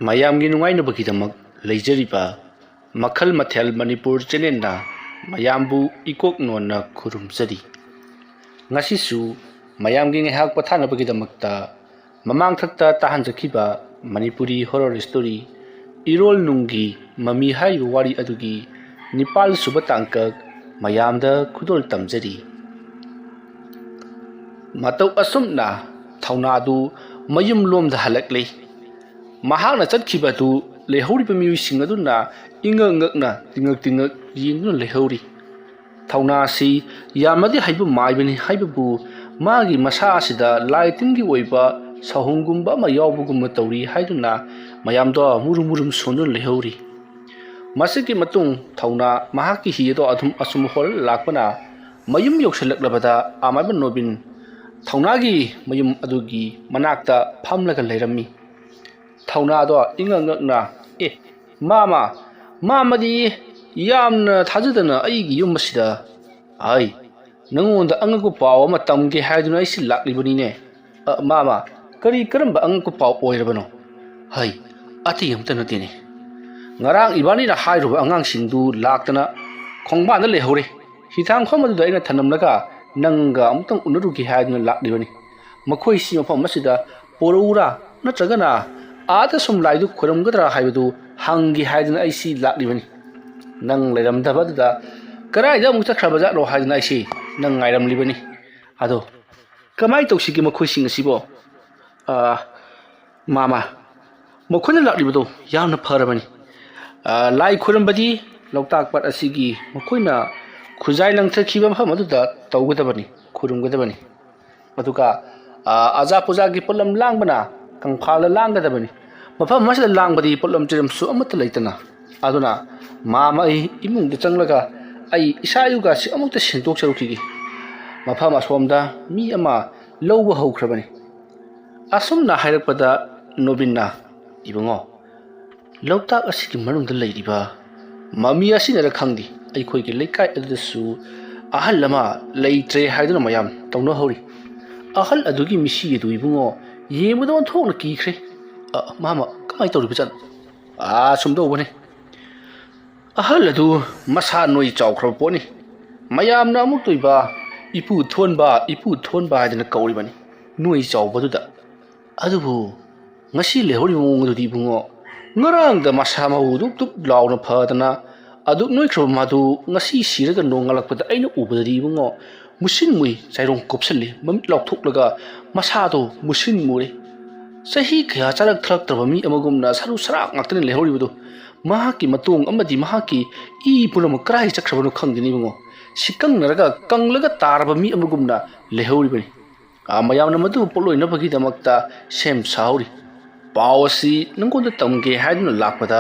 ꯃꯌꯥꯝꯒꯤ ꯅꯨꯡꯉꯥꯏꯅꯕꯒꯤꯗꯃꯛ ꯂꯩꯖꯔꯤꯕ ꯃꯈꯜ ꯃꯊꯦꯜ ꯃꯅꯤꯄꯨꯔ ꯆꯦꯅꯦꯜꯅ ꯃꯌꯥꯝꯕꯨ ꯏꯀꯣꯛ ꯅꯣꯟꯅ ꯈꯨꯔꯨꯝꯖꯔꯤ꯫ ꯉꯁꯤꯁꯨ ꯃꯌꯥꯝꯒꯤ ꯉꯥꯏꯍꯥꯛ ꯄꯣꯊꯥꯅꯕꯒꯤꯗꯃꯛꯇ ꯃꯃꯥꯡꯊꯛꯇ ꯇꯥꯍꯟꯖꯈꯤꯕ ꯃꯅꯤꯄꯨꯔꯤ ꯍꯣꯔꯔ ꯁ꯭ꯇꯣꯔꯤ ꯏꯔꯣꯜ ꯅꯨꯡꯒꯤ ꯃꯃꯤ ꯍꯥꯏꯔꯤꯕ ꯋꯥꯔꯤ ꯑꯗꯨꯒꯤ 9ꯁꯨꯕ ꯇꯥꯡꯀꯛ ꯃꯌꯥꯝꯗ ꯈꯨꯗꯣꯜ ꯇꯝꯖꯔꯤ꯫ ꯃꯇꯧ ꯑꯁꯨꯝꯅ ꯊꯧꯅꯥꯗꯨ ꯃꯌꯨꯝꯂꯣꯝꯗ ꯍꯜꯂꯛꯂꯦ꯫ ꯃꯍꯥꯛꯅ ꯆꯠꯈꯤꯕꯗꯨ ꯂꯩꯍꯧꯔꯤꯕ ꯃꯤꯑꯣꯏꯁꯤꯡ ꯑꯗꯨꯅ ꯏꯉꯛ ꯉꯛꯅ ꯇꯤꯉꯛ ꯌꯦꯡꯗꯨꯅ ꯂꯩꯍꯧꯔꯤ꯫ ꯊꯧꯅꯥ ꯑꯁꯤ ꯌꯥꯝꯅꯗꯤ ꯍꯩꯕ ꯃꯥꯏꯕꯅꯤ ꯍꯥꯏꯕꯕꯨ ꯃꯥꯒꯤ ꯃꯁꯥ ꯑꯁꯤꯗ ꯂꯥꯏ ꯇꯤꯟꯒꯤ ꯑꯣꯏꯕ ꯁꯍꯨꯝꯒꯨꯝꯕ ꯑꯃ ꯌꯥꯎꯕꯒꯨꯝꯕ ꯇꯧꯔꯤ ꯍꯥꯏꯗꯨꯅ ꯃꯌꯥꯝꯗꯣ ꯃꯨꯔꯨꯝ ꯁꯣꯟꯗꯨꯅ ꯂꯩꯍꯧꯔꯤ꯫ ꯃꯁꯤꯒꯤ ꯃꯇꯨꯡ ꯊꯧꯅꯥ ꯃꯍꯥꯛꯀꯤ ꯍꯤ ꯑꯗꯣ ꯑꯁꯨꯝ ꯍꯣꯜꯂ ꯂꯥꯛꯄꯅ ꯃꯌꯨꯝ ꯌꯧꯁꯤꯜꯂꯛꯂꯕꯗ ꯑꯃꯥꯏꯕ ꯅꯣꯕꯤꯟ ꯊꯧꯅꯥꯒꯤ ꯃꯌꯨꯝ ꯑꯗꯨꯒꯤ ꯃꯅꯥꯛꯇ ꯐꯝꯂꯒ ꯂꯩꯔꯝꯃꯤ꯫ ꯊꯧꯅꯥꯗꯣ ꯏꯉꯛ ꯉꯛꯅ ꯃꯥꯃꯗꯤ ꯌꯥꯝꯅ ꯊꯥꯖꯗꯅ ꯑꯩꯒꯤ ꯌꯨꯝ ꯑꯁꯤꯗ ꯅꯪꯉꯣꯟꯗ ꯑꯉꯛꯄ ꯄꯥꯎ ꯑꯃ ꯇꯝꯒꯦ ꯍꯥꯏꯗꯨꯅ ꯑꯩꯁꯤ ꯂꯥꯛꯂꯤꯕꯅꯤꯅꯦ꯫ ꯃꯥꯃ ꯀꯔꯝꯕ ꯑꯉꯛꯄ ꯄꯥꯎ ꯑꯣꯏꯔꯕꯅꯣ? ꯑꯇꯩ ꯑꯃꯇ ꯅꯠꯇꯦꯅꯦ, ꯉꯔꯥꯡ ꯏꯕꯥꯅꯤꯅ ꯍꯥꯏꯔꯨꯕ ꯑꯉꯥꯡꯁꯤꯡꯗꯨ ꯂꯥꯛꯇꯅ ꯈꯣꯡꯕꯥꯟꯗ ꯂꯩꯍꯧꯔꯦ꯫ ꯍꯤꯊꯥꯡꯐꯝ ꯑꯗꯨꯗ ꯑꯩꯅ ꯊꯅꯝꯂꯒ ꯅꯪꯒ ꯑꯃꯨꯛꯇꯪ ꯎꯅꯔꯨꯒꯦ ꯍꯥꯏꯗꯨꯅ ꯂꯥꯛꯂꯤꯕꯅꯤ꯫ ꯃꯈꯣꯏꯁꯤ ꯃꯐꯝ ꯑꯁꯤꯗ ꯄꯣꯔꯛꯎꯔꯥ ꯅꯠꯇ꯭ꯔꯒꯅ ꯑꯥꯗ ꯁꯨꯝ ꯂꯥꯏꯗꯨ ꯈꯣꯏꯔꯝꯒꯗ꯭ꯔꯥ ꯍꯥꯏꯕꯗꯨ ꯍꯪꯒꯦ ꯍꯥꯏꯗꯨꯅ ꯑꯩꯁꯤ ꯂꯥꯛꯂꯤꯕꯅꯤ꯫ ꯅꯪ ꯂꯩꯔꯝꯗꯕ ꯑꯗꯨꯗ ꯀꯗꯥꯏꯗ ꯑꯃꯨꯛ ꯆꯠꯈ꯭ꯔꯕꯖꯥꯠꯅꯣ ꯍꯥꯏꯗꯨꯅ ꯑꯩꯁꯤ ꯅꯪ ꯉꯥꯏꯔꯝꯂꯤꯕꯅꯤ꯫ ꯑꯗꯣ ꯀꯃꯥꯏꯅ ꯇꯧꯁꯤꯒꯦ ꯃꯈꯣꯏꯁꯤꯡ ꯑꯁꯤꯕꯣ? ꯃꯥꯃ, ꯃꯈꯣꯏꯅ ꯂꯥꯛꯂꯤꯕꯗꯣ ꯌꯥꯝꯅ ꯐꯔꯕꯅꯤ꯫ ꯂꯥꯏ ꯈꯣꯏꯔꯝꯕꯗꯤ ꯂꯣꯛꯇꯥꯛ ꯄꯥꯠ ꯑꯁꯤꯒꯤ ꯃꯈꯣꯏꯅ ꯈꯨꯖꯥꯏ ꯂꯪꯊꯈꯤꯕ ꯃꯐꯝ ꯑꯗꯨꯗ ꯇꯧꯒꯗꯕꯅꯤ, ꯈꯨꯔꯨꯝꯒꯗꯕꯅꯤ꯫ ꯑꯗꯨꯒ ꯑꯖꯥ ꯄꯨꯖꯥꯒꯤ ꯄꯣꯠꯂꯝ ꯂꯥꯡꯕꯅ ꯀꯪꯐꯥꯜꯗ ꯂꯥꯡꯒꯗꯕꯅꯤ꯫ ꯃꯐꯝ ꯑꯁꯤꯗ ꯂꯥꯡꯕꯗꯤ ꯄꯣꯠꯂꯝ ꯆꯩꯔꯝꯁꯨ ꯑꯃꯠꯇ ꯂꯩꯇꯅ꯫ ꯑꯗꯨꯅ ꯃꯥꯃ ꯑꯩ ꯏꯃꯨꯡꯗ ꯆꯪꯂꯒ ꯑꯩ ꯏꯁꯥ ꯏꯔꯨꯒꯁꯤ ꯑꯃꯨꯛꯇ ꯁꯦꯡꯗꯣꯛꯆꯔꯨꯈꯤꯒꯦ꯫ ꯃꯐꯝ ꯑꯁꯣꯝꯗ ꯃꯤ ꯑꯃ ꯂꯧꯕ ꯍꯧꯈ꯭ꯔꯕꯅꯤ꯫ ꯑꯁꯨꯝꯅ ꯍꯥꯏꯔꯛꯄꯗ ꯅꯣꯕꯤꯟꯅ, ꯏꯕꯨꯡꯉꯣ, ꯂꯣꯛꯇꯥꯛ ꯑꯁꯤꯒꯤ ꯃꯅꯨꯡꯗ ꯂꯩꯔꯤꯕ ꯃꯃꯤ ꯑꯁꯤꯅꯔ ꯈꯪꯗꯦ ꯑꯩꯈꯣꯏꯒꯤ ꯂꯩꯀꯥꯏ ꯑꯗꯨꯗꯁꯨ ꯑꯍꯜ ꯑꯃ ꯂꯩꯇ꯭ꯔꯦ ꯍꯥꯏꯗꯨꯅ ꯃꯌꯥꯝ ꯇꯧꯅꯍꯧꯔꯤ꯫ ꯑꯍꯜ ꯑꯗꯨꯒꯤ ꯃꯤꯁꯤ ꯑꯗꯨ ꯏꯕꯨꯡꯉꯣ ꯌꯦꯡꯕꯗ ꯑꯣꯟꯊꯣꯛꯅ ꯀꯤꯈ꯭ꯔꯦ꯫ ꯃꯥꯃ, ꯀꯃꯥꯏꯅ ꯇꯧꯔꯤꯕꯖꯥꯠꯅꯣ? ꯁꯨꯝꯗꯧꯕꯅꯤ, ꯑꯍꯜ ꯑꯗꯨ ꯃꯁꯥ ꯅꯣꯏ ꯆꯥꯎꯈ꯭ꯔꯕ ꯄꯣꯠꯅꯤ꯫ ꯃꯌꯥꯝꯅ ꯑꯃꯨꯛꯇꯣꯏꯕ ꯏꯄꯨ ꯊꯣꯟꯕ ꯍꯥꯏꯗꯅ ꯀꯧꯔꯤꯕꯅꯤ ꯅꯣꯏ ꯆꯥꯎꯕꯗꯨꯗ꯫ ꯑꯗꯨꯕꯨ ꯉꯁꯤ ꯂꯩꯍꯧꯔꯤꯕ ꯃꯑꯣꯡ ꯑꯗꯨꯗꯤ ꯏꯕꯨꯡꯉꯣ, ꯉꯔꯥꯡꯗ ꯃꯁꯥ ꯃꯎ ꯗꯨꯞ ꯂꯥꯎꯅ ꯐꯗꯅ ꯑꯗꯨꯛ ꯅꯣꯏꯈ꯭ꯔꯕ ꯃꯗꯨ ꯉꯁꯤ ꯁꯤꯔꯒ ꯅꯣꯡꯉꯥꯜꯂꯛꯄꯗ ꯑꯩꯅ ꯎꯕꯗꯗꯤ ꯏꯕꯨꯡꯉꯣ ꯃꯨꯁꯤꯟ ꯃꯨꯏ, ꯆꯥꯏꯔꯣꯡ ꯀꯨꯞꯁꯜꯂꯤ, ꯃꯃꯤꯠ ꯂꯥꯎꯊꯣꯛꯂꯒ ꯃꯁꯥꯗꯣ ꯃꯨꯁꯤꯟ ꯃꯨꯔꯦ꯫ ꯆꯍꯤ ꯀꯌꯥ ꯆꯥꯔꯛ ꯃꯤ ꯑꯃꯒꯨꯝꯅ ꯁꯔꯨ ꯁꯔꯥꯛ ꯉꯥꯛꯇꯅ ꯂꯩꯍꯧꯔꯤꯕꯗꯨ꯫ ꯃꯍꯥꯛꯀꯤ ꯃꯇꯣꯡ ꯑꯃꯗꯤ ꯃꯍꯥꯛꯀꯤ ꯏ ꯄꯨꯝꯅꯃꯛ ꯀꯔꯥꯏ ꯆꯠꯈ꯭ꯔꯕꯅꯣ ꯈꯪꯗꯦꯅꯦ ꯏꯕꯨꯡꯉꯣ꯫ ꯁꯤꯀꯪꯅꯔꯒ ꯀꯪꯂꯒ ꯇꯥꯔꯕ ꯃꯤ ꯑꯃꯒꯨꯝꯅ ꯂꯩꯍꯧꯔꯤꯕꯅꯤ꯫ ꯃꯌꯥꯝꯅ ꯃꯗꯨ ꯄꯣꯠꯂꯣꯏꯅꯕꯒꯤꯗꯃꯛꯇ ꯁꯦꯝ ꯁꯥꯍꯧꯔꯤ꯫ ꯄꯥꯎ ꯑꯁꯤ ꯅꯪꯉꯣꯟꯗ ꯇꯝꯒꯦ ꯍꯥꯏꯗꯨꯅ ꯂꯥꯛꯄꯗ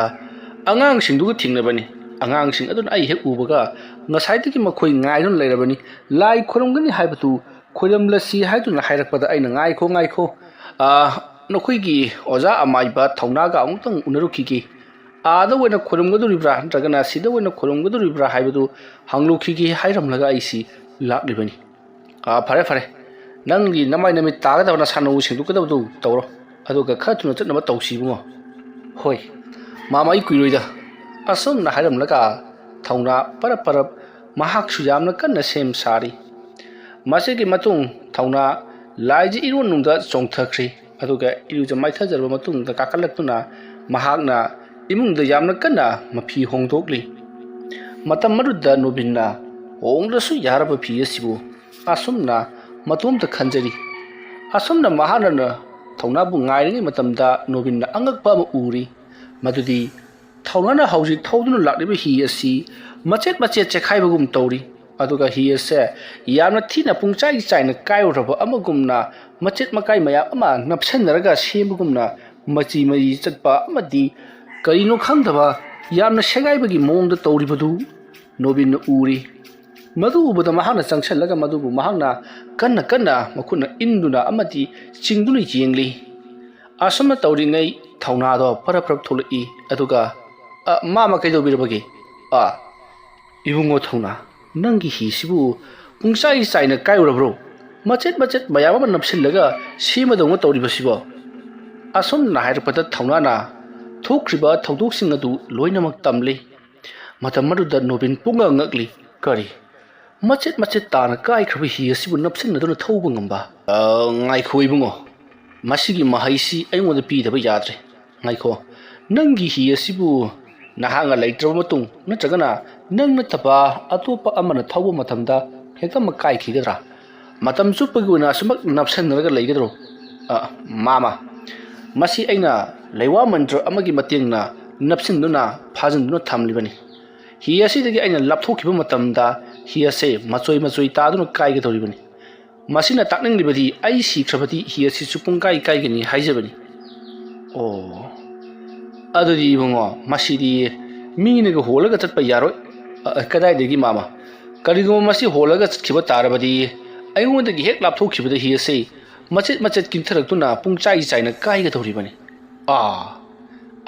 ꯑꯉꯥꯡꯁꯤꯡꯗꯨꯒ ꯊꯦꯡꯅꯕꯅꯤ꯫ ꯑꯉꯥꯡꯁꯤꯡ ꯑꯗꯨꯅ ꯑꯩ ꯍꯦꯛ ꯎꯕꯒ ꯉꯁꯥꯏꯗꯒꯤ ꯃꯈꯣꯏ ꯉꯥꯏꯗꯨꯅ ꯂꯩꯔꯕꯅꯤ꯫ ꯂꯥꯏ ꯈꯣꯏꯔꯝꯒꯅꯤ ꯍꯥꯏꯕꯗꯨ ꯈꯣꯏꯔꯝꯂꯁꯤ ꯍꯥꯏꯗꯨꯅ ꯍꯥꯏꯔꯛꯄꯗ ꯑꯩꯅ ꯉꯥꯏꯈꯣ, ꯅꯈꯣꯏꯒꯤ ꯑꯣꯖꯥ ꯑꯃꯥꯏꯕ ꯊꯧꯅꯥꯒ ꯑꯃꯨꯛꯇꯪ ꯎꯅꯔꯨꯈꯤꯒꯦ, ꯑꯥꯗ ꯑꯣꯏꯅ ꯈꯣꯏꯔꯝꯒꯗꯣꯔꯤꯕ꯭ꯔꯥ ꯅꯠꯇ꯭ꯔꯒꯅ ꯁꯤꯗ ꯑꯣꯏꯅ ꯈꯣꯏꯔꯝꯒꯗꯣꯔꯤꯕ꯭ꯔꯥ ꯍꯥꯏꯕꯗꯨ ꯍꯪꯂꯨꯈꯤꯒꯦ ꯍꯥꯏꯔꯝꯂꯒ ꯑꯩꯁꯤ ꯂꯥꯛꯂꯤꯕꯅꯤ꯫ ꯐꯔꯦ, ꯅꯪꯒꯤ ꯅꯃꯥꯏ ꯅꯃꯤꯠ ꯇꯥꯒꯗꯕ ꯅꯁꯥ ꯅꯎ ꯁꯦꯡꯗꯣꯛꯀꯗꯕꯗꯨ ꯇꯧꯔꯣ, ꯑꯗꯨꯒ ꯈꯔ ꯊꯨꯅ ꯆꯠꯅꯕ ꯇꯧꯁꯤ ꯏꯕꯨꯡꯉꯣ꯫ ꯍꯣꯏ ꯃꯥꯃ, ꯑꯩ ꯀꯨꯏꯔꯣꯏꯗ꯫ ꯑꯁꯨꯝꯅ ꯍꯥꯏꯔꯝꯂꯒ ꯊꯧꯅꯥ ꯄꯔꯞ ꯃꯍꯥꯛꯁꯨ ꯌꯥꯝꯅ ꯀꯟꯅ ꯁꯦꯝ ꯁꯥꯔꯤ꯫ ꯃꯁꯤꯒꯤ ꯃꯇꯨꯡ ꯊꯧꯅꯥ ꯂꯥꯏꯖ ꯏꯔꯣꯟꯅꯨꯡꯗ ꯆꯣꯡꯊꯈ꯭ꯔꯤ꯫ ꯑꯗꯨꯒ ꯏꯔꯨꯖ ꯃꯥꯏꯊꯖꯔꯕ ꯃꯇꯨꯡꯗ ꯀꯥꯈꯠꯂꯛꯇꯨꯅ ꯃꯍꯥꯛꯅ ꯏꯃꯨꯡꯗ ꯌꯥꯝꯅ ꯀꯟꯅ ꯃꯐꯤ ꯍꯣꯡꯗꯣꯛꯂꯤ꯫ ꯃꯇꯝ ꯑꯗꯨꯗ ꯅꯣꯕꯤꯟꯅ ꯍꯣꯡꯗ꯭ꯔꯁꯨ ꯌꯥꯔꯕ ꯐꯤ ꯑꯁꯤꯕꯨ ꯑꯁꯨꯝꯅ ꯃꯇꯣꯝꯇ ꯈꯟꯖꯔꯤ꯫ ꯑꯁꯨꯝꯅ ꯃꯍꯥꯛꯅ ꯊꯧꯅꯥꯕꯨ ꯉꯥꯏꯔꯤꯉꯩ ꯃꯇꯝꯗ ꯅꯣꯕꯤꯟꯅ ꯑꯉꯛꯄ ꯑꯃ ꯎꯔꯤ꯫ ꯃꯗꯨꯗꯤ ꯊꯧꯅꯥꯅ ꯍꯧꯖꯤꯛ ꯊꯧꯗꯨꯅ ꯂꯥꯛꯂꯤꯕ ꯍꯤ ꯑꯁꯤ ꯃꯆꯦꯠ ꯆꯦꯛꯈꯥꯏꯕꯒꯨꯝ ꯇꯧꯔꯤ꯫ ꯑꯗꯨꯒ ꯍꯤ ꯑꯁꯦ ꯌꯥꯝꯅ ꯊꯤꯅ ꯄꯨꯡꯆꯥꯏ ꯆꯥꯏꯅ ꯀꯥꯏꯔꯨꯔꯕ ꯑꯃꯒꯨꯝꯅ ꯃꯆꯦꯠ ꯃꯀꯥꯏ ꯃꯌꯥꯝ ꯑꯃ ꯅꯞꯁꯟꯅꯔꯒ ꯁꯦꯝꯕꯒꯨꯝꯅ ꯃꯆꯤ ꯆꯠꯄ ꯑꯃꯗꯤ ꯀꯔꯤꯅꯣ ꯈꯪꯗꯕ ꯌꯥꯝꯅ ꯁꯦꯒꯥꯏꯕꯒꯤ ꯃꯑꯣꯡꯗ ꯇꯧꯔꯤꯕꯗꯨ ꯅꯣꯕꯤꯟꯅ ꯎꯔꯤ꯫ ꯃꯗꯨ ꯎꯕꯗ ꯃꯍꯥꯛꯅ ꯆꯪꯁꯜꯂꯒ ꯃꯗꯨꯕꯨ ꯃꯍꯥꯛꯅ ꯀꯟꯅ ꯃꯈꯨꯠꯅ ꯏꯟꯗꯨꯅ ꯑꯃꯗꯤ ꯆꯤꯡꯗꯨꯅ ꯌꯦꯡꯂꯤ꯫ ꯑꯁꯨꯝꯅ ꯇꯧꯔꯤꯉꯩ ꯊꯧꯅꯥꯗꯣ ꯐꯔꯞ ꯊꯣꯛꯂꯛꯏ꯫ ꯑꯗꯨꯒ ꯃꯥꯃ, ꯀꯩꯗꯧꯕꯤꯔꯕꯒꯦ? ꯏꯕꯨꯡꯉꯣ ꯊꯧꯅꯥ, ꯅꯪꯒꯤ ꯍꯤꯁꯤꯕꯨ ꯄꯨꯡꯆꯥꯏ ꯆꯥꯏꯅ ꯀꯥꯏꯔꯨꯔꯕ꯭ꯔꯣ? ꯃꯆꯦꯠ ꯃꯌꯥꯝ ꯑꯃ ꯅꯞꯁꯤꯜꯂꯒ ꯁꯦꯝꯕꯗꯧꯅ ꯇꯧꯔꯤꯕꯁꯤꯕꯣ? ꯑꯁꯨꯝꯅ ꯍꯥꯏꯔꯛꯄꯗ ꯊꯧꯅꯥꯅ, ꯊꯣꯛꯈ꯭ꯔꯤꯕ ꯊꯧꯗꯣꯛꯁꯤꯡ ꯑꯗꯨ ꯂꯣꯏꯅꯃꯛ ꯇꯝꯂꯤ ꯃꯇꯝ ꯑꯗꯨꯗ ꯅꯣꯕꯤꯟ ꯄꯨꯡꯉꯛ ꯉꯛꯂꯤ ꯀꯔꯤ ꯃꯆꯦꯠ ꯃꯆꯦꯠ ꯇꯥꯅ ꯀꯥꯏꯈ꯭ꯔꯕ ꯍꯤ ꯑꯁꯤꯕꯨ ꯅꯞꯁꯤꯟꯅꯗꯨꯅ ꯊꯧꯕ ꯉꯝꯕ ꯉꯥꯏꯈꯣ ꯏꯕꯨꯡꯉꯣ ꯃꯁꯤꯒꯤ ꯃꯍꯩꯁꯤ ꯑꯩꯉꯣꯟꯗ ꯄꯤꯗꯕ ꯌꯥꯗ꯭ꯔꯦ ꯉꯥꯏꯈꯣ ꯅꯪꯒꯤ ꯍꯤ ꯑꯁꯤꯕꯨ ꯅꯍꯥꯛꯅ ꯂꯩꯇ꯭ꯔꯕ ꯃꯇꯨꯡ ꯅꯠꯇ꯭ꯔꯒꯅ ꯅꯪ ꯅꯠꯇꯕ ꯑꯇꯣꯞꯄ ꯑꯃꯅ ꯊꯧꯕ ꯃꯇꯝꯗ ꯍꯦꯛꯇꯃꯛ ꯀꯥꯏꯈꯤꯒꯗ꯭ꯔꯥ ꯃꯇꯝ ꯆꯨꯞꯄꯒꯤ ꯑꯣꯏꯅ ꯑꯁꯨꯃꯛ ꯅꯞꯁꯟꯅꯔꯒ ꯂꯩꯒꯗ꯭ꯔꯣ ꯃꯥꯃ ꯃꯁꯤ ꯑꯩꯅ ꯂꯩꯋꯥ ꯃꯟꯇ꯭ꯔ ꯑꯃꯒꯤ ꯃꯇꯦꯡꯅ ꯅꯞꯁꯤꯟꯗꯨꯅ ꯐꯥꯖꯤꯟꯗꯨꯅ ꯊꯝꯂꯤꯕꯅꯤ ꯍꯤ ꯑꯁꯤꯗꯒꯤ ꯑꯩꯅ ꯂꯥꯞꯊꯣꯛꯈꯤꯕ ꯃꯇꯝꯗ ꯍꯤ ꯑꯁꯤ ꯃꯆꯣꯏ ꯇꯥꯗꯨꯅ ꯀꯥꯏꯒꯗꯧꯔꯤꯕꯅꯤ ꯃꯁꯤꯅ ꯇꯥꯛꯅꯤꯡꯂꯤꯕꯗꯤ ꯑꯩ ꯁꯤꯈ꯭ꯔꯕꯗꯤ ꯍꯤ ꯑꯁꯤꯁꯨ ꯄꯨꯡꯀꯥꯏ ꯀꯥꯏꯒꯅꯤ ꯍꯥꯏꯖꯕꯅꯤ ꯑꯣ ꯑꯗꯨꯗꯤ ꯏꯕꯨꯡꯉꯣ ꯃꯁꯤꯗꯤ ꯃꯤꯅꯒ ꯍꯣꯜꯂꯒ ꯆꯠꯄ ꯌꯥꯔꯣꯏ ꯀꯗꯥꯏꯗꯒꯤ ꯃꯥꯃ ꯀꯔꯤꯒꯨꯝꯕ ꯃꯁꯤ ꯍꯣꯜꯂꯒ ꯆꯠꯈꯤꯕ ꯇꯥꯔꯕꯗꯤ ꯑꯩꯉꯣꯟꯗꯒꯤ ꯍꯦꯛ ꯂꯥꯞꯊꯣꯛꯈꯤꯕꯗ ꯍꯤ ꯑꯁꯤ ꯃꯆꯦꯠ ꯃꯆꯦꯠ ꯀꯤꯟꯊꯔꯛꯇꯨꯅ ꯄꯨꯡꯆꯥꯏ ꯆꯥꯏꯅ ꯀꯥꯏꯒꯗꯧꯔꯤꯕꯅꯤ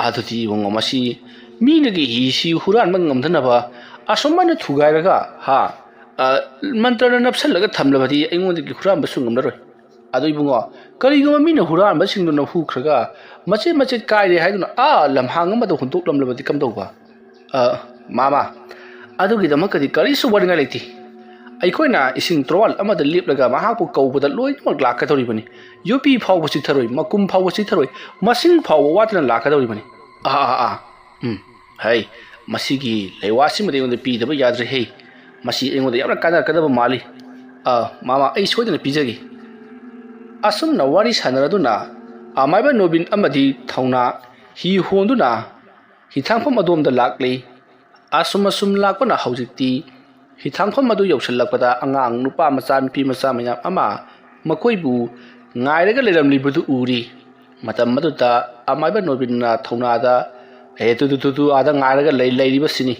ꯑꯗꯨꯗꯤ ꯏꯕꯨꯡꯉꯣ ꯃꯁꯤ ꯃꯤꯅꯒꯤ ꯍꯤꯁꯤ ꯍꯨꯔꯥꯟꯕ ꯉꯝꯗꯅꯕ ꯑꯁꯨꯃꯥꯏꯅ ꯊꯨꯒꯥꯏꯔꯒ ꯃꯟꯇ꯭ꯔꯅ ꯅꯞꯁꯜꯂꯒ ꯊꯝꯂꯕꯗꯤ ꯑꯩꯉꯣꯟꯗꯒꯤ ꯍꯨꯔꯥꯟꯕꯁꯨ ꯉꯝꯂꯔꯣꯏ ꯑꯗꯨ ꯏꯕꯨꯡꯉो ꯀꯔꯤꯒꯨꯝꯕ ꯃꯤꯅ ꯍꯨꯔꯥꯟꯕꯁꯤꯡꯗꯨꯅ ꯍꯨꯈ꯭ꯔꯒ ꯃꯆꯦꯠ ꯃꯆꯦꯠ ꯀꯥꯏꯔꯦ ꯍꯥꯏꯗꯨꯅ ꯂꯝꯍꯥꯡ ꯑꯃꯗ ꯍꯨꯟꯇꯣꯛꯂꯝꯂꯕꯗꯤ ꯀꯝꯗꯧꯕ ꯃꯥꯃ ꯑꯗꯨꯒꯤꯗꯃꯛꯇꯗꯤ ꯀꯔꯤꯁꯨ ꯋꯥꯅꯤꯡꯉꯥꯏ ꯂꯩꯇꯦ ꯑꯩꯈꯣꯏꯅ ꯏꯁꯤꯡ ꯇ꯭ꯔꯣꯋꯥꯜ ꯑꯃꯗ ꯂꯦꯞꯂꯒ ꯃꯍꯥꯛꯄꯨ ꯀꯧꯕꯗ ꯂꯣꯏꯅꯃꯛ ꯂꯥꯛꯀꯗꯧꯔꯤꯕꯅꯤ ꯌꯣꯄꯤ ꯐꯥꯎꯕ ꯆꯤꯊꯔꯣꯏ ꯃꯀꯨꯝ ꯐꯥꯎꯕ ꯆꯤꯊꯔꯣꯏ ꯃꯁꯤꯡ ꯐꯥꯎꯕ ꯋꯥꯠꯇꯅ ꯂꯥꯛꯀꯗꯧꯔꯤꯕꯅꯤ ꯍꯩ ꯃꯁꯤꯒꯤ ꯂꯩꯋꯥꯁꯤꯃꯗꯤ ꯑꯩꯉꯣꯟꯗ ꯄꯤꯗꯕ ꯌꯥꯗ꯭ꯔꯦ ꯍꯦ ꯃꯁꯤ ꯑꯩꯉꯣꯟꯗ ꯌꯥꯝꯅ ꯀꯥꯟꯅꯔꯛꯀꯗꯕ ꯃꯥꯜꯂꯤ ꯃꯥꯃ ꯑꯩ ꯁꯣꯏꯗꯅ ꯄꯤꯖꯒꯦ ꯑꯁꯨꯝꯅ ꯋꯥꯔꯤ ꯁꯥꯟꯅꯔꯗꯨꯅ ꯑꯃꯥꯏꯕ ꯅꯣꯕꯤꯟ ꯑꯃꯗꯤ ꯊꯧꯅꯥ ꯍꯤ ꯍꯣꯟꯗꯨꯅ ꯍꯤꯊꯥꯡꯐꯝ ꯑꯗꯣꯝꯗ ꯂꯥꯛꯂꯤ ꯑꯁꯨꯝ ꯂꯥꯛꯄꯅ ꯍꯧꯖꯤꯛꯇꯤ ꯍꯤꯊꯥꯡꯐꯝ ꯑꯗꯨ ꯌꯧꯁꯤꯜꯂꯛꯄꯗ ꯑꯉꯥꯡ ꯅꯨꯄꯥ ꯃꯆꯥ ꯅꯨꯄꯤ ꯃꯆꯥ ꯃꯌꯥꯝ ꯑꯃ ꯃꯈꯣꯏꯕꯨ ꯉꯥꯏꯔꯒ ꯂꯩꯔꯝꯂꯤꯕꯗꯨ ꯎꯔꯤ ꯃꯇꯝ ꯑꯗꯨꯗ ꯑꯃꯥꯏꯕ ꯅꯣꯕꯤꯟꯅ ꯊꯧꯅꯥꯗ ꯇꯨ ꯑꯥꯗ ꯉꯥꯏꯔꯒ ꯂꯩꯔꯤꯕꯁꯤꯅꯤ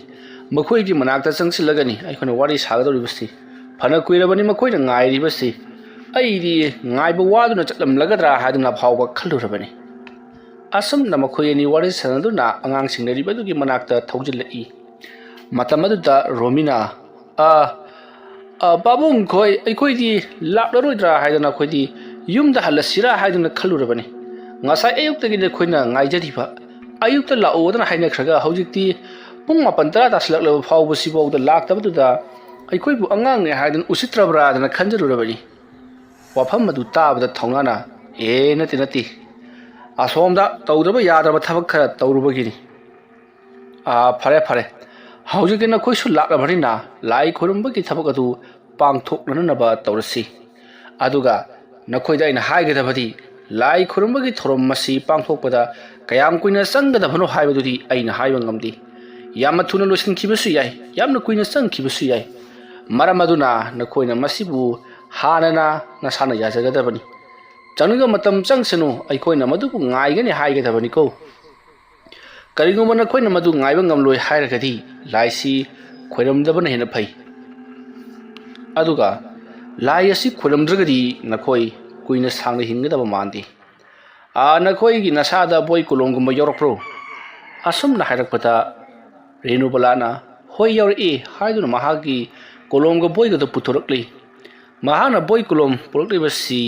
ꯃꯈꯣꯏꯒꯤ ꯃꯅꯥꯛꯇ ꯆꯪꯁꯤꯜꯂꯒꯅꯤ ꯑꯩꯈꯣꯏꯅ ꯋꯥꯔꯤ ꯁꯥꯒꯗꯧꯔꯤꯕꯁꯤ ꯐꯅ ꯀꯨꯏꯔꯕꯅꯤ ꯃꯈꯣꯏꯅ ꯉꯥꯏꯔꯤꯕꯁꯤ ꯑꯩꯗꯤ ꯉꯥꯏꯕ ꯋꯥꯗꯨꯅ ꯆꯠꯂꯝꯂꯒꯗ꯭ꯔꯥ ꯍꯥꯏꯗꯨꯅ ꯐꯥꯎꯕ ꯈꯜꯂꯨꯔꯕꯅꯤ ꯑꯁꯨꯝꯅ ꯃꯈꯣꯏ ꯑꯅꯤ ꯋꯥꯔꯤ ꯁꯥꯟꯅꯗꯨꯅ ꯑꯉꯥꯡꯁꯤꯡ ꯂꯩꯔꯤꯕꯗꯨꯒꯤ ꯃꯅꯥꯛꯇ ꯊꯧꯖꯤꯜꯂꯛꯏ ꯃꯇꯝ ꯑꯗꯨꯗ ꯔꯣꯃꯤꯅ ꯄꯥꯕꯨꯡ ꯈꯣꯏ ꯑꯩꯈꯣꯏꯗꯤ ꯂꯥꯛꯂꯔꯣꯏꯗ꯭ꯔꯥ ꯍꯥꯏꯗꯨꯅ ꯑꯩꯈꯣꯏꯗꯤ ꯌꯨꯝꯗ ꯍꯜꯂꯁꯤꯔꯥ ꯍꯥꯏꯗꯨꯅ ꯈꯜꯂꯨꯔꯕꯅꯤ ꯉꯁꯥꯏ ꯑꯌꯨꯛꯇꯒꯤꯅꯤ ꯑꯩꯈꯣꯏꯅ ꯉꯥꯏꯖꯔꯤꯕ ꯑꯌꯨꯛꯇ ꯂꯥꯛꯑꯣꯗꯅ ꯍꯥꯏꯅꯈ꯭ꯔꯒ ꯍꯧꯖꯤꯛꯇꯤ ꯄꯨꯡ 9-10 ꯇꯥꯁꯤꯜꯂꯛꯂꯕ ꯐꯥꯎꯕꯁꯤꯐꯥꯎꯗ ꯂꯥꯛꯇꯕꯗꯨꯗ ꯑꯩꯈꯣꯏꯕꯨ ꯑꯉꯥꯡꯅꯦ ꯍꯥꯏꯗꯨꯅ ꯎꯁꯤꯠꯇ꯭ꯔꯕ꯭ꯔꯥꯗꯅ ꯈꯟꯖꯔꯨꯔꯕꯅꯤ ꯋꯥꯐꯝ ꯑꯗꯨ ꯇꯥꯕꯗ ꯊꯧꯅꯥꯅ ꯅꯠꯇꯦ ꯑꯁꯣꯝꯗ ꯇꯧꯗ꯭ꯔꯕ ꯌꯥꯗ꯭ꯔꯕ ꯊꯕꯛ ꯈꯔ ꯇꯧꯔꯨꯕꯒꯤꯅꯤ ꯐꯔꯦ ꯍꯧꯖꯤꯛꯇꯤ ꯅꯈꯣꯏꯁꯨ ꯂꯥꯛꯂꯕꯅꯤꯅ ꯂꯥꯏ ꯈꯨꯔꯨꯝꯕꯒꯤ ꯊꯕꯛ ꯑꯗꯨ ꯄꯥꯡꯊꯣꯛꯅꯅꯕ ꯇꯧꯔꯁꯤ ꯑꯗꯨꯒ ꯅꯈꯣꯏꯗ ꯑꯩꯅ ꯍꯥꯏꯒꯗꯕꯗꯤ ꯂꯥꯏ ꯈꯨꯔꯨꯝꯕꯒꯤ ꯊꯧꯔꯝ ꯑꯁꯤ ꯄꯥꯡꯊꯣꯛꯄꯗ ꯀꯌꯥꯝ ꯀꯨꯏꯅ ꯆꯪꯒꯗꯕꯅꯣ ꯍꯥꯏꯕꯗꯨꯗꯤ ꯑꯩꯅ ꯍꯥꯏꯕ ꯉꯝꯗꯦ ꯌꯥꯝꯅ ꯊꯨꯅ ꯂꯣꯏꯁꯤꯟꯈꯤꯕꯁꯨ ꯌꯥꯏ ꯌꯥꯝꯅ ꯀꯨꯏꯅ ꯆꯪꯈꯤꯕꯁꯨ ꯌꯥꯏ ꯃꯔꯝ ꯑꯗꯨꯅ ꯅꯈꯣꯏꯅ ꯃꯁꯤꯕꯨ ꯍꯥꯟꯅꯅ ꯅꯁꯥꯅ ꯌꯥꯖꯒꯗꯕꯅꯤ ꯆꯪꯅꯤꯡꯕ ꯃꯇꯝ ꯆꯪꯁꯅꯨ ꯑꯩꯈꯣꯏꯅ ꯃꯗꯨꯕꯨ ꯉꯥꯏꯒꯅꯤ ꯍꯥꯏꯒꯗꯕꯅꯤꯀꯣ ꯀꯔꯤꯒꯨꯝꯕ ꯅꯈꯣꯏꯅ ꯃꯗꯨ ꯉꯥꯏꯕ ꯉꯝꯂꯣꯏ ꯍꯥꯏꯔꯒꯗꯤ ꯂꯥꯏꯁꯤ ꯈꯣꯏꯔꯝꯗꯕꯅ ꯍꯦꯟꯅ ꯐꯩ ꯑꯗꯨꯒ ꯂꯥꯏ ꯑꯁꯤ ꯈꯣꯏꯔꯝꯗ꯭ꯔꯒꯗꯤ ꯅꯈꯣꯏ ꯀꯨꯏꯅ ꯁꯥꯡꯅ ꯍꯤꯡꯒꯗꯕ ꯃꯥꯟꯗꯦ ꯅꯈꯣꯏꯒꯤ ꯅꯁꯥꯗ ꯕꯣꯏ ꯀꯣꯂꯣꯝꯒꯨꯝꯕ ꯌꯥꯎꯔꯛꯄ꯭ꯔꯣ ꯑꯁꯨꯝꯅ ꯍꯥꯏꯔꯛꯄꯗ ꯔꯦꯅꯨꯕꯂꯥꯅ ꯍꯣꯏ ꯌꯥꯎꯔꯛꯏ ꯍꯥꯏꯗꯨꯅ ꯃꯍꯥꯛꯀꯤ ꯀꯣꯂꯣꯝꯒ ꯕꯣꯏꯒꯗꯨ ꯄꯨꯊꯣꯔꯛꯂꯤ ꯃꯍꯥꯛꯅ ꯕꯣꯏ ꯀꯣꯂꯣꯝ ꯄꯨꯔꯛꯂꯤꯕꯁꯤ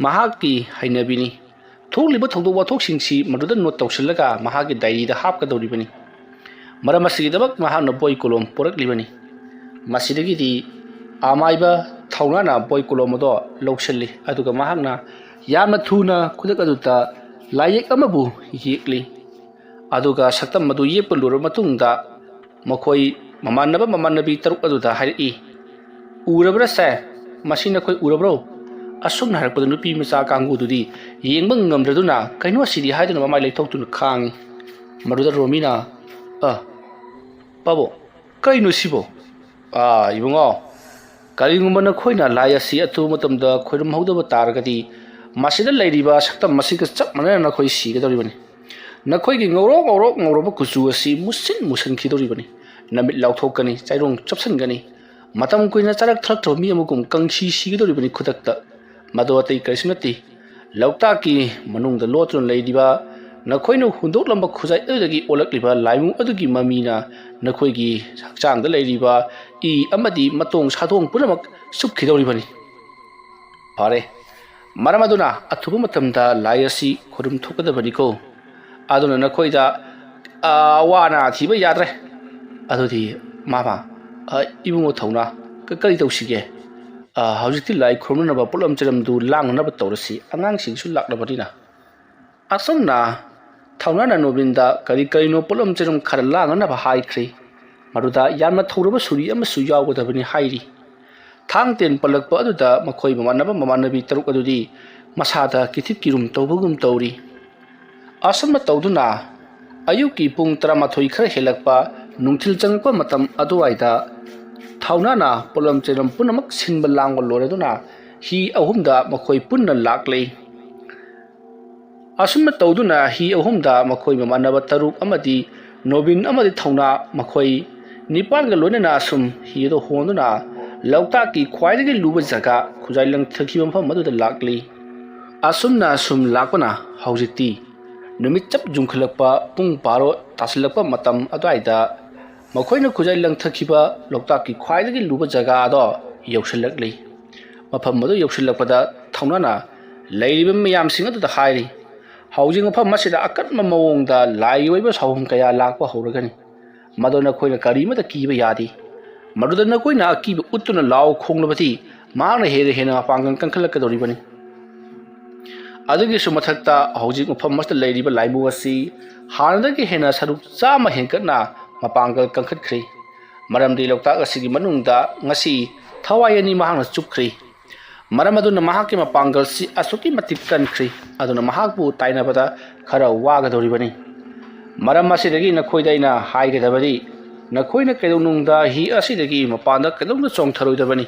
ꯃꯍꯥꯛꯀꯤ ꯍꯩꯅꯕꯤꯅꯤ ꯊꯣꯛꯂꯤꯕ ꯊꯧꯗꯣꯛ ꯋꯥꯊꯣꯛꯁꯤꯡꯁꯤ ꯃꯗꯨꯗ ꯅꯣꯠ ꯇꯧꯁꯤꯜꯂꯒ ꯃꯍꯥꯛꯀꯤ ꯗꯥꯏꯔꯤꯗ ꯍꯥꯞꯀꯗꯧꯔꯤꯕꯅꯤ ꯃꯔꯝ ꯑꯁꯤꯒꯤꯗꯃꯛ ꯃꯍꯥꯛꯅ ꯕꯣꯏ ꯀꯣꯂꯣꯝ ꯄꯨꯔꯛꯂꯤꯕꯅꯤ ꯃꯁꯤꯗꯒꯤꯗꯤ ꯑꯃꯥꯏꯕ ꯊꯧꯅꯥꯅ ꯕꯣꯏ ꯀꯣꯂꯣꯝ ꯑꯗꯣ ꯂꯧꯁꯤꯜꯂꯤ ꯑꯗꯨꯒ ꯃꯍꯥꯛꯅ ꯌꯥꯝꯅ ꯊꯨꯅ ꯈꯨꯗꯛ ꯑꯗꯨꯗ ꯂꯥꯏꯌꯦꯛ ꯑꯃꯕꯨ ꯌꯦꯛꯂꯤ ꯑꯗꯨꯒ ꯁꯛꯇꯝ ꯑꯗꯨ ꯌꯦꯛꯄ ꯂꯣꯏꯔꯕ ꯃꯇꯨꯡꯗ ꯃꯈꯣꯏ ꯃꯃꯥꯟꯅꯕꯤ 6 ꯑꯗꯨꯗ ꯍꯥꯏꯔꯛꯏ ꯎꯔꯕ꯭ꯔꯥ ꯁꯦ ꯃꯁꯤ ꯅꯈꯣꯏ ꯎꯔꯕ꯭ꯔꯣ ꯑꯁꯨꯝꯅ ꯍꯥꯏꯔꯛꯄꯗ ꯅꯨꯄꯤ ꯃꯆꯥ ꯀꯥꯡꯕꯨꯗꯨꯗꯤ ꯌꯦꯡꯕ ꯉꯝꯗ꯭ꯔꯗꯨꯅ ꯀꯩꯅꯣ ꯑꯁꯤꯗꯤ ꯍꯥꯏꯗꯨꯅ ꯃꯃꯥꯏ ꯂꯩꯊꯣꯛꯇꯨꯅ ꯈꯥꯡꯉꯤ ꯃꯗꯨꯗ ꯔꯣꯃꯤꯅ ꯄꯥꯕꯣ ꯀꯩꯅꯣ ꯁꯤꯕꯣ ꯏꯕꯨꯡꯉꯣ ꯀꯔꯤꯒꯨꯝꯕ ꯅꯈꯣꯏꯅ ꯂꯥꯏ ꯑꯁꯤ ꯑꯊꯨꯕ ꯃꯇꯝꯗ ꯈꯣꯏꯔꯝꯍꯧꯗꯕ ꯇꯥꯔꯒꯗꯤ ꯃꯁꯤꯗ ꯂꯩꯔꯤꯕ ꯁꯛꯇꯝ ꯑꯁꯤꯒ ꯆꯞ ꯃꯥꯟꯅꯅ ꯅꯈꯣꯏ ꯁꯤꯒꯗꯧꯔꯤꯕꯅꯤ ꯅꯈꯣꯏꯒꯤ ꯉꯧꯔꯣꯛ ꯀꯨꯆꯨ ꯑꯁꯤ ꯃꯨꯁꯤꯟꯈꯤꯗꯧꯔꯤꯕꯅꯤ ꯅꯃꯤꯠ ꯂꯥꯎꯊꯣꯛꯀꯅꯤ ꯆꯩꯔꯣꯡ ꯆꯞꯁꯤꯟꯒꯅꯤ ꯃꯇꯝ ꯀꯨꯏꯅ ꯆꯥꯔꯛ ꯊꯛꯂꯛꯇ꯭ꯔꯕ ꯃꯤ ꯑꯃꯒꯨꯝ ꯀꯪꯁꯤ ꯁꯤꯒꯗꯧꯔꯤꯕꯅꯤ ꯈꯨꯗꯛꯇ ꯃꯗꯨ ꯑꯇꯩ ꯀꯔꯤꯁꯨ ꯅꯠꯇꯦ ꯂꯧꯇꯥꯛꯀꯤ ꯃꯅꯨꯡꯗ ꯂꯣꯠꯇꯨꯅ ꯂꯩꯔꯤꯕ ꯅꯈꯣꯏꯅ ꯍꯨꯟꯗꯣꯛꯂꯝꯕ ꯈꯨꯖꯥꯏ ꯑꯗꯨꯗꯒꯤ ꯑꯣꯜꯂꯛꯂꯤꯕ ꯂꯥꯏꯃꯨ ꯑꯗꯨꯒꯤ ꯃꯃꯤꯅ ꯅꯈꯣꯏꯒꯤ ꯍꯛꯆꯥꯡꯗ ꯂꯩꯔꯤꯕ ꯏ ꯑꯃꯗꯤ ꯃꯇꯣꯡ ꯁꯥꯗꯣꯡ ꯄꯨꯝꯅꯃꯛ ꯆꯨꯞꯈꯤꯗꯧꯔꯤꯕꯅꯤ ꯐꯔꯦ ꯃꯔꯝ ꯑꯗꯨꯅ ꯑꯊꯨꯕ ꯃꯇꯝꯗ ꯂꯥꯏ ꯑꯁꯤ ꯈꯨꯔꯨꯝ ꯊꯣꯛꯀꯗꯕꯅꯤꯀꯣ ꯑꯗꯨꯅ ꯅꯈꯣꯏꯗ ꯋꯥꯅ ꯊꯤꯕ ꯌꯥꯗ꯭ꯔꯦ ꯑꯗꯨꯗꯤ ꯃꯥꯃ ꯏꯕꯨꯡꯉꯣ ꯊꯧꯅꯥ ꯀꯔꯤ ꯇꯧꯁꯤꯒꯦ ꯍꯧꯖꯤꯛꯇꯤ ꯂꯥꯏ ꯈꯨꯔꯨꯝꯅꯅꯕ ꯄꯣꯠꯂꯝ ꯆꯩꯔꯝꯗꯨ ꯂꯥꯡꯅꯅꯕ ꯇꯧꯔꯁꯤ ꯑꯉꯥꯡꯁꯤꯡꯁꯨ ꯂꯥꯛꯂꯕꯅꯤꯅ ꯑꯁꯨꯝꯅ ꯊꯧꯅꯥꯅ ꯅꯣꯕꯤꯟꯗ ꯀꯔꯤꯅꯣ ꯄꯣꯠꯂꯝ ꯆꯩꯔꯝ ꯈꯔ ꯂꯥꯡꯅꯅꯕ ꯍꯥꯏꯈ꯭ꯔꯦ ꯃꯗꯨꯗ ꯌꯥꯝꯅ ꯊꯧꯔꯕ ꯁꯨꯔꯤ ꯑꯃꯁꯨ ꯌꯥꯎꯒꯗꯕꯅꯤ ꯍꯥꯏꯔꯤ ꯊꯥꯡ ꯇꯦꯟ ꯄꯜꯂꯛꯄ ꯑꯗꯨꯗ ꯃꯈꯣꯏ ꯃꯃꯥꯟꯅꯕꯤ ꯇꯔꯨꯛ ꯑꯗꯨꯗꯤ ꯃꯁꯥꯗ ꯀꯤꯊꯤꯠ ꯀꯤꯔꯨꯝ ꯇꯧꯕꯒꯨꯝ ꯇꯧꯔꯤ ꯑꯁꯨꯝꯅ ꯇꯧꯗꯨꯅ ꯑꯌꯨꯛꯀꯤ ꯄꯨꯡ 12 ꯈꯔ ꯍꯦꯜꯂꯛꯄ ꯅꯨꯡꯊꯤꯜ ꯆꯪꯉꯛꯄ ꯃꯇꯝ ꯑꯗꯨꯋꯥꯏꯗ ꯊꯧꯅꯥꯅ ꯄꯣꯠꯂꯝ ꯆꯩꯔꯝ ꯄꯨꯝꯅꯃꯛ ꯁꯤꯟꯕ ꯂꯥꯡꯕ ꯂꯣꯏꯔꯗꯨꯅ ꯍꯤ ꯑꯍꯨꯝꯗ ꯃꯈꯣꯏ ꯄꯨꯟꯅ ꯂꯥꯛꯂꯦ ꯑꯁꯨꯝꯅ ꯇꯧꯗꯨꯅ ꯍꯤ ꯑꯍꯨꯝꯗ ꯃꯈꯣꯏ ꯃꯃꯥꯟꯅꯕ ꯇꯔꯨꯛ ꯑꯃꯗꯤ ꯅꯣꯕꯤꯟ ꯑꯃꯗꯤ ꯊꯧꯅꯥ ꯃꯈꯣꯏ ꯅꯤꯄꯥꯟꯒ ꯂꯣꯏꯅꯅ ꯑꯁꯨꯝ ꯍꯤ ꯑꯗꯨ ꯍꯣꯟꯗꯨꯅ ꯂꯣꯛꯇꯥꯛꯀꯤ ꯈ꯭ꯋꯥꯏꯗꯒꯤ ꯂꯨꯕ ꯖꯒꯥ ꯈꯨꯖꯥꯏ ꯂꯪꯊꯈꯤꯕ ꯃꯐꯝ ꯑꯗꯨꯗ ꯂꯥꯛꯂꯤ ꯑꯁꯨꯝꯅ ꯁꯨꯝ ꯂꯥꯛꯄꯅ ꯍꯧꯖꯤꯛꯇꯤ ꯅꯨꯃꯤꯠ ꯆꯞ ꯌꯨꯡꯈꯠꯂꯛꯄ ꯄꯨꯡ 12 ꯇꯥꯁꯤꯜꯂꯛꯄ ꯃꯇꯝ ꯑꯗꯨꯋꯥꯏꯗ ꯃꯈꯣꯏꯅ ꯈꯨꯖꯥꯏ ꯂꯪꯊꯈꯤꯕ ꯂꯣꯛꯇꯥꯛꯀꯤ ꯈ꯭ꯋꯥꯏꯗꯒꯤ ꯂꯨꯕ ꯖꯒꯥ ꯑꯗꯣ ꯌꯧꯁꯤꯜꯂꯛꯂꯤ ꯃꯐꯝ ꯑꯗꯨ ꯌꯧꯁꯤꯜꯂꯛꯄꯗ ꯊꯧꯅꯥꯅ ꯂꯩꯔꯤꯕ ꯃꯌꯥꯝꯁꯤꯡ ꯑꯗꯨꯗ ꯍꯥꯏꯔꯤ ꯍꯧꯖꯤꯛ ꯃꯐꯝ ꯑꯁꯤꯗ ꯑꯀꯟꯕ ꯃꯑꯣꯡꯗ ꯂꯥꯏꯒꯤ ꯑꯣꯏꯕ ꯁꯥꯎꯍꯨꯝ ꯀꯌꯥ ꯂꯥꯛꯄ ꯍꯧꯔꯒꯅꯤ ꯃꯗꯨ ꯅꯈꯣꯏꯅ ꯀꯔꯤꯃꯠꯇ ꯀꯤꯕ ꯌꯥꯗꯦ ꯃꯗꯨꯗ ꯅꯈꯣꯏꯅ ꯑꯀꯤꯕ ꯎꯠꯇꯨꯅ ꯂꯥꯎ ꯈꯣꯡꯂꯕꯗꯤ ꯃꯍꯥꯛꯅ ꯍꯦꯟꯅ ꯃꯄꯥꯡꯒꯜ ꯀꯟꯈꯠꯂꯛꯀꯗꯧꯔꯤꯕꯅꯤ ꯑꯗꯨꯒꯤꯁꯨ ꯃꯊꯛꯇ ꯍꯧꯖꯤꯛ ꯃꯐꯝ ꯑꯁꯤꯗ ꯂꯩꯔꯤꯕ ꯂꯥꯏꯕꯨ ꯑꯁꯤ ꯍꯥꯟꯅꯗꯒꯤ ꯍꯦꯟꯅ ꯁꯔꯨꯛ 100 ꯍꯦꯟꯒꯠꯅ ꯃꯄꯥꯡꯒꯜ ꯀꯟꯈꯠꯈ꯭ꯔꯦ ꯃꯔꯝꯗꯤ ꯂꯣꯛꯇꯥꯛ ꯑꯁꯤꯒꯤ ꯃꯅꯨꯡꯗ ꯉꯁꯤ ꯊꯋꯥꯏ ꯑꯅꯤ ꯃꯍꯥꯛꯅ ꯆꯨꯞꯈ꯭ꯔꯦ ꯃꯔꯝ ꯑꯗꯨꯅ ꯃꯍꯥꯛꯀꯤ ꯃꯄꯥꯡꯒꯜꯁꯤ ꯑꯁꯨꯛꯀꯤ ꯃꯇꯤꯛ ꯀꯟꯈ꯭ꯔꯦ ꯑꯗꯨꯅ ꯃꯍꯥꯛꯄꯨ ꯇꯥꯏꯅꯕꯗ ꯈꯔ ꯋꯥꯒꯗꯧꯔꯤꯕꯅꯤ ꯃꯔꯝ ꯑꯁꯤꯗꯒꯤ ꯅꯈꯣꯏꯗ ꯑꯩꯅ ꯍꯥꯏꯒꯗꯕꯗꯤ ꯅꯈꯣꯏꯅ ꯀꯩꯗꯧꯅꯨꯡꯗ ꯍꯤ ꯑꯁꯤꯗꯒꯤ ꯃꯄꯥꯟꯗ ꯀꯩꯗꯧꯅ ꯆꯣꯡꯊꯔꯣꯏꯗꯕꯅꯤ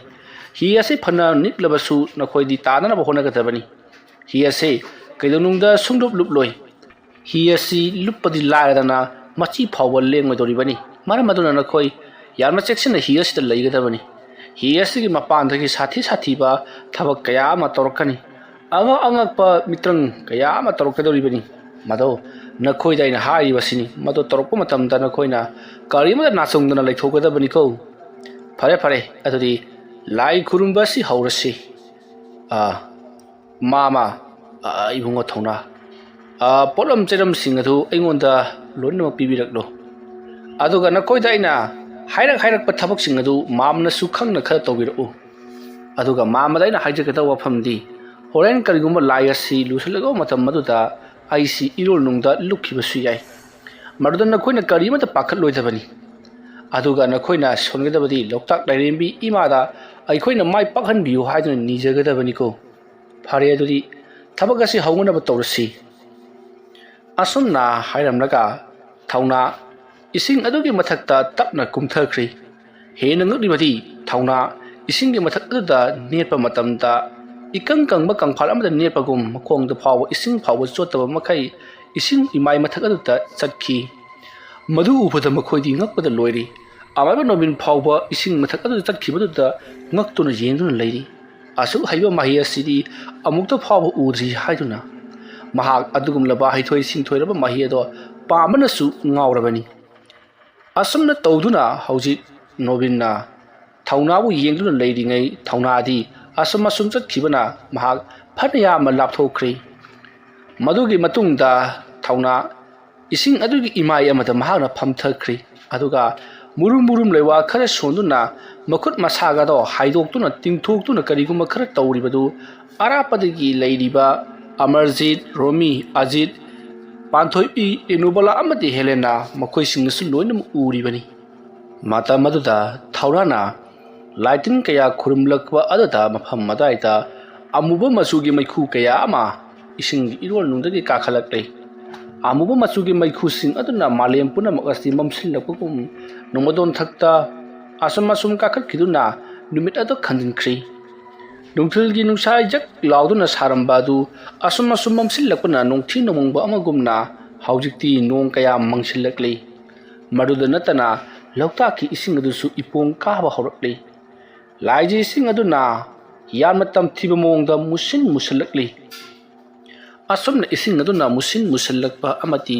ꯍꯤ ꯑꯁꯤ ꯐꯅ ꯅꯤꯛꯂꯕꯁꯨ ꯅꯈꯣꯏꯗꯤ ꯇꯥꯅꯅꯕ ꯍꯣꯠꯅꯒꯗꯕꯅꯤ हि असे कईदोनुंगदा सुंगलुप लुपलोय हि असि लुपदि लायदना मची फावल लेंगदोरिबनी मरम अदुना नखोय यामना चेक्सिना हि असिदा लैगदबनी हि असिगी मपानदगी साथी साथीबा थबक कया अमा तोरकनी अंगप मित्रंग कया अमा तोरकदोरिबनी मदो नखोयदा इन हारिबसिनी मदो तोरकप मतमदा नखोयना करीमदा नाचुंगदना लैथोगदबनी को फरे फरे अदुदि लाई खुरुंबासि हौरसि मामा इबुंगो थौना पोलम चेरम सिंग अदु अइंगोंदा लोइनमक पिबिरकलो अदुगा नखोयदा अइना हाइरक थबक सिंग अदु मामना सुखंगना खर तौबिरउ अदुगा मामदा अइना हाइजगदा वफमदि होरेन करिगुम लाई असि लुसलगो मतम मदुदा आइसि इरोल नुंगदा लुखिबसु याय मदुदा नखोयना करिमता पाखत लोइदबनी अदुगा नखोयना सोनगदबदि लोकताक लाइरेंबी इमादा अइखोयना माइ पाखनबियु हाइदुना निजगदबनिको फारे अदुदि थबक असि हौगनब तौरसि असुमना हाइरमलगा थौना इसिंग अदुगी मथक्ता तपना कुमथख्रि हेन ngakliबदि थौना इसिंगी मथक अदुदा नेप मतमदा इकंग कंगब कंफाल अमदा नेपगुम मखोंग फाव इसिंग फाव चोतब मखै इसिंग इमाय मथक अदुदा चटखि मधु उबदा मखोइदि ngakpada लोइरि अमाबा नोबिन फाव इसिंग मथक अदुदा चटखिबदुदा ngakतुना येंदुना लैरि असु हाइबा माहि असिदि अमुक्ता फाव उद्रि हाइदुना महाक अदुगुमलबा हाइथोइ सिंथोइरबा माहि अदो पामनसु ngawrabani असुमना तौदुना हौजि नोबिनना थौनाबु येंदुना लैरिङै थौनादि असुम चटखिबना महाक फनयाम लापथोख्रि मदुगी मतुंगदा थौना इसिंग अदुगी इमाय अमदा महाकना फमथख्रि अदुगा मुरुम लेवा खर सोंदुना मखुत मसागादो हाइदोक्तुना तिंथोक्तुना करिगुम खर तौरिबदु अरापदगी लैरिबा अमरजीत रोमी अजित पांथोइपी एनुबला अमदि हेलेना मखोइसिंगसु लोइनम उरिबनी माता मदुदा थौराना लाइटिन कया खुरुमलकवा अददा मफम मदाइदा अमुबा मसुगी मैखु कया अमा इसिंग इरोल नुंदगी काखलकले अमुबा मसुगी मैखुसिंग अदुना मालेम पुनमकसि ममसिलकपुम नोमदोन थक्ता असम काखलखिदुना नुमित अदो खंदिनख्रि नुंथुलगी नुंसा जक लाउदुना सारंबादु असम ममसिलकपुना नोंथि नोमंगबा अमगुमना हौजिक्ति नोंग कया मंगसिलकले मदुदा नतना लोकताकी इसिंग अदुसु इपोंग काबा हौरकले लाइजी इसिंग अदुना याम तमथिबा मोंगदा मुसिन मुसलकले असमना इसिंग अदुना मुसिन मुसलकपा अमति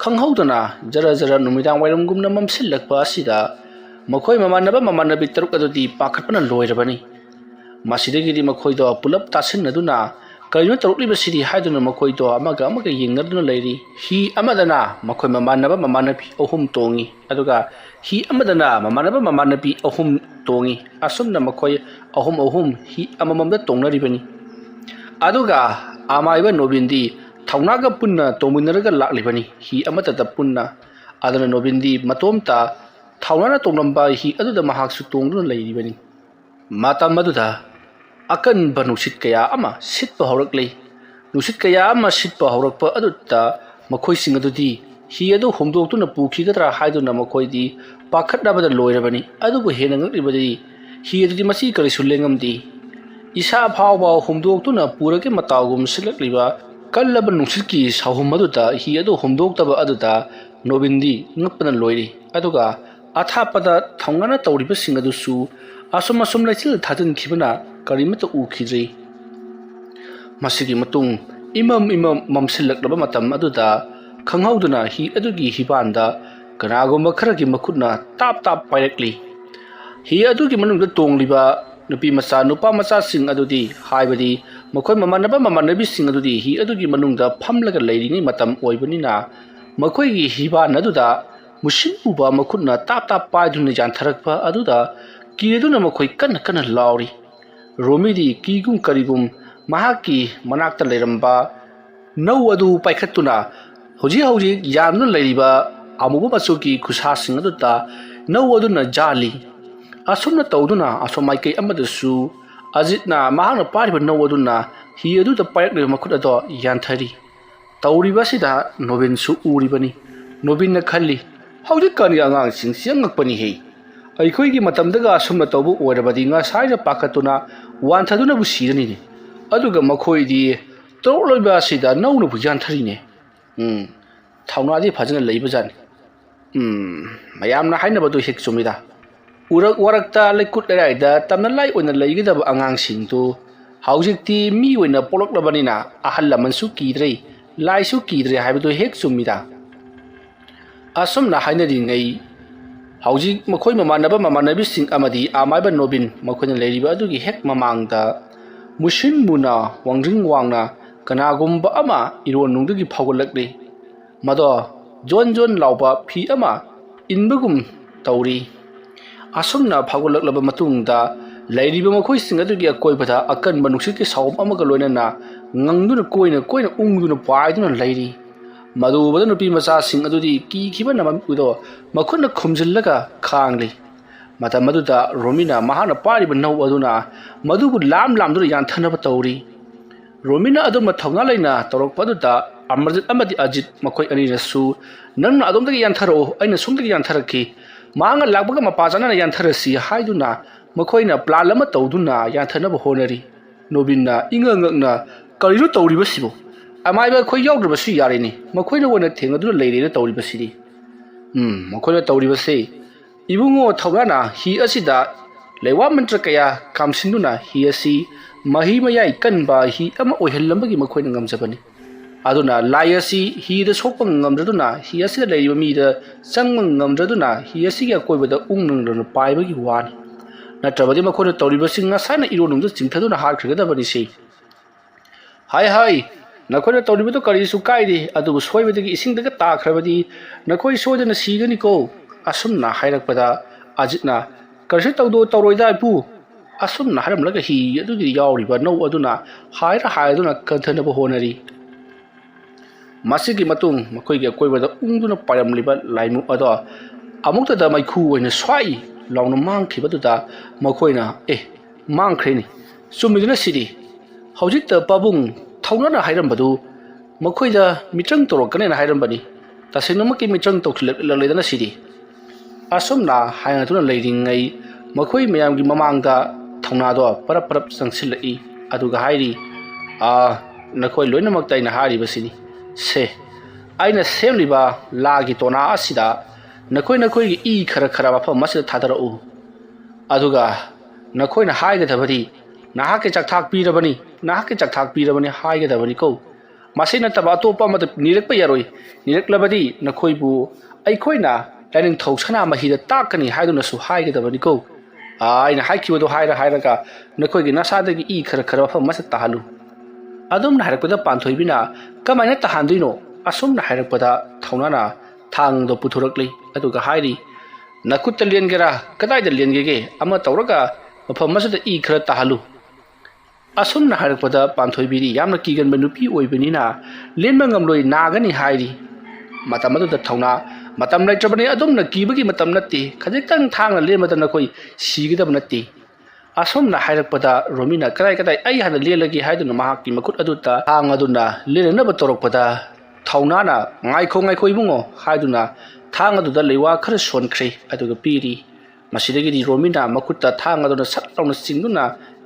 खंगहौदना जरा जरा नुमिदांग वाइरमगुमना ममसिलकपा असिदा मखोय ममानबी तरुक अदुदि पाखटपना लोइरबनी मसिदगिरि मखोयदो पुलप तासिनदुना ꯀꯔꯤꯅꯣ ꯇꯧꯔꯛꯂꯤꯕꯁꯤꯗꯤ ꯍꯥꯏꯗꯨꯅ ꯃꯈꯣꯏꯗꯣ ꯑꯃꯒ ꯌꯦꯡꯅꯗꯨꯅ ꯂꯩꯔꯤ ꯍꯤ ꯑꯃꯗꯅ ꯃꯈꯣꯏ ꯃꯃꯥꯟꯅꯕꯤ ꯑꯍꯨꯝ ꯇꯣꯡꯉꯤ ꯑꯗꯨꯒ ꯍꯤ ꯑꯃꯗꯅ ꯃꯃꯥꯟꯅꯕꯤ ꯑꯍꯨꯝ ꯇꯣꯡꯉꯤ ꯑꯁꯨꯝꯅ ꯃꯈꯣꯏ ꯑꯍꯨꯝ ꯍꯤ ꯑꯃꯃꯝꯗ ꯇꯣꯡꯅꯔꯤꯕꯅꯤ aduga amaiba nobindi thaunaga punna tominaraga laklibani hi amatata punna adana nobindi matomta thaunana tonglamba hi aduda mahaksu tongduna leiribani matam maduda akan banusit kaya ama sitpa haurakle nusit kaya ama sitpa haurakpa adutta makhoi sing adudi hi adu homdoktuna pukhigadra haiduna makhoi pakhatnabada loirabani adubu hena ngaklibadi hi adudi masi karisu lengamdi isa phawba homdoktuna purake matagum silakliba kallaba nungsikki sahum aduda hi adu homdoktaba aduda nobindi ngapana loiri aduga athapada thaungana tawriba sing adusu asum laichil thadun khibana karimata ukhidrei masigi matung imam mamsilaklaba matam aduda khanghauduna hi adugi hibanda kanagomba kharagi makutna tap pairakli hi adugi manungda tongliba nupi nupa macha sing adudi haibadi makhoi mamanabi sing adudi hi adugi manungda phamlaga leiringi matam oibanina makhoi gi hiba naduda musin uba makhutna tap paiduna jantharakpa aduda kireduna makhoi kan lauri romidi kigum karigum mahaki manakta leiramba nau adu paikhatuna hoji yamna leiriba amubu machuki khusa sing aduda nau aduna jali asumna tawduna asomai kai amadasu ajitna mahana pariba nau aduna hi aduda paikle makhut ado yanthari tawriba sida nobin su uribani nobin na khalli hauji kani angang sing siangakpani he aikoi gi matamdaga asumna tawbu oirabadi nga saina pakatuna wanthaduna bu sirani ne aduga makhoi di tawloiba sida nauna bu yanthari ne thauna di phajana leiba jani mayamna hainabadu hek chumida warakta lekut leraida tamna lai oina leigidaba angang singtu haujikti mi oina poloklabanina ahal laman su kidrei lai su kidre haibadu hek chumida asumna hainari ngai haujik makhoi mamanabi sing amadi amaiba nobin makhoina leiriba adugi hek mamangda musin muna wangring wangna kanagumba ama iron nungdugi phawgalakle mado jon lauba phi ama inbagum tawri asumna phawgalaklaba matungda leiriba makhoi sing adugi akoibada akan manuksikki sawum amaga loinana ngangduna koina ungduna paiduna leiri madubada nupi macha sing adudi ki khiba namam udo makhunna khumjillaga khangli mata maduda romina mahana pariba nau aduna madubu lamduna yanthanaba tawri romina aduma thawna leina torokpaduda amarjit amadi ajit makhoi ani rasu nanna adomdagi yantharo aina sumdagi yantharakhi manga lagbaga mapajana yantharasi haiduna makhoina plan lama tawduna yanthanaba honari nobinna ingangakna kariru tawribasibo amaiba khoi yawdrabasi yarini makhoina wona thengaduna leirena tawribasiri makhoina tawribase ibungo thawgana hi asida lewa mantra kaya kamsinduna hi asi mahi mayai kanba hi ama oihellambagi makhoina ngamjabani aduna lai asi hi da sokpa ngamdraduna hi asi leiriba mi da changmang ngamdraduna hi asi ga koibada ungnangdana paibagi wani natrabadi makhoina tawribasi ngasana ironungda chingthaduna harkhrigadabani sei hai nakhoina tawribadu karisu kaidi adubu soibadagi isingdaga takhrabadi nakhoi soidana sigani ko asumna hairakpada ajitna karse tawdo tawroida pu asumna haramlaga hi adugi yawriba nau aduna haiduna kanthanabu honari masigi matung makhoi ge koibada ungduna paramliba laimu ado amukta da maikhu oina swai launa mangkhibadуда makhoina mangkhreni sumiduna sidi hojikta pabung thaunana hairambadu makhoida mitrang torokane na hairambani tasenamaki mitrang tokhlekledana sidi asumna hainatuna leiringai makhoi mayamgi mamangda thaunado parap sangsilai aduga hairi nakhoi loinamakta ina haribasini se aina semliba lagi tona asida nakhoi gi i khara mafam masida thadarau aduga nakhoina haigadabadi nahake chakthak pirabani haigadabani ko masina taba topa mat nirekpa yaroi nireklabadi nakhoi bu aikhoina laning thousana mahida takani haiduna su haigadabani ko aina haikibado hairaga nakhoi gi nasadagi i khara mafam masida tahalu ꯑꯗꯨꯝꯅ ꯍꯥꯏꯔꯛꯄꯗ ꯄꯥꯟꯊꯣꯏꯕꯤꯅ ꯀꯃꯥꯏꯅ ꯇꯥꯍꯟꯗꯣꯏꯅꯣ ꯑꯁꯨꯝꯅ ꯍꯥꯏꯔꯛꯄꯗ ꯊꯧꯅꯥꯅ ꯊꯥꯡꯗꯣ ꯄꯨꯊꯣꯔꯛꯂꯤ ꯑꯗꯨꯒ ꯍꯥꯏꯔꯤ ꯅꯈꯨꯠꯇ ꯂꯦꯟꯒꯦꯔꯥ ꯀꯗꯥꯏꯗ ꯂꯦꯟꯒꯦꯒꯦ ꯑꯃ ꯇꯧꯔꯒ ꯃꯐꯝ ꯑꯁꯤꯗ ꯏ ꯈꯔ ꯇꯥꯍꯜꯂꯨ ꯑꯁꯨꯝꯅ ꯍꯥꯏꯔꯛꯄꯗ ꯄꯥꯟꯊꯣꯏꯕꯤꯗꯤ ꯌꯥꯝꯅ ꯀꯤꯒꯟꯕ ꯅꯨꯄꯤ ꯑꯣꯏꯕꯅꯤꯅ ꯂꯦꯟꯕ ꯉꯝꯂꯣꯏ ꯅꯥꯒꯅꯤ ꯍꯥꯏꯔꯤ ꯃꯇꯝ ꯑꯗꯨꯗ ꯊꯧꯅꯥ ꯃꯇꯝ ꯂꯩꯇ꯭ꯔꯕꯅꯤ ꯑꯗꯨꯝꯅ ꯀꯤꯕꯒꯤ ꯃꯇꯝ ꯅꯠꯇꯦ ꯈꯖꯤꯛꯇꯪ ꯊꯥꯡꯅ ꯂꯦꯟꯕꯗ ꯅꯈꯣꯏ ꯁꯤꯒꯗꯕ ꯅꯠꯇꯦ ꯑꯁꯨꯝꯅ ꯍꯥꯏꯔꯛꯄꯗ ꯔꯣꯃꯤꯅ ꯀꯗꯥꯏ ꯑꯩ ꯍꯥꯟꯅ ꯂꯦꯜꯂꯒꯦ ꯍꯥꯏꯗꯨꯅ ꯃꯍꯥꯛꯀꯤ ꯃꯈꯨꯠ ꯑꯗꯨꯗ ꯊꯥꯡ ꯑꯗꯨꯅ ꯂꯦꯟꯅꯅꯕ ꯇꯧꯔꯛꯄꯗ ꯊꯧꯅꯥꯅ ꯉꯥꯏꯈꯣ ꯏꯕꯨꯡꯉꯣ ꯍꯥꯏꯗꯨꯅ ꯊꯥꯡ ꯑꯗꯨꯗ ꯂꯩꯋꯥ ꯈꯔ ꯁꯣꯟꯈ꯭ꯔꯦ ꯑꯗꯨꯒ ꯄꯤꯔꯤ ꯃꯁꯤꯗꯒꯤꯗꯤ ꯔꯣꯃꯤꯅ ꯃꯈꯨꯠꯇ ꯊꯥꯡ ꯑꯗꯨꯅ ꯁꯠ ꯂꯥꯎꯅ ꯆꯤꯡꯗꯨꯅ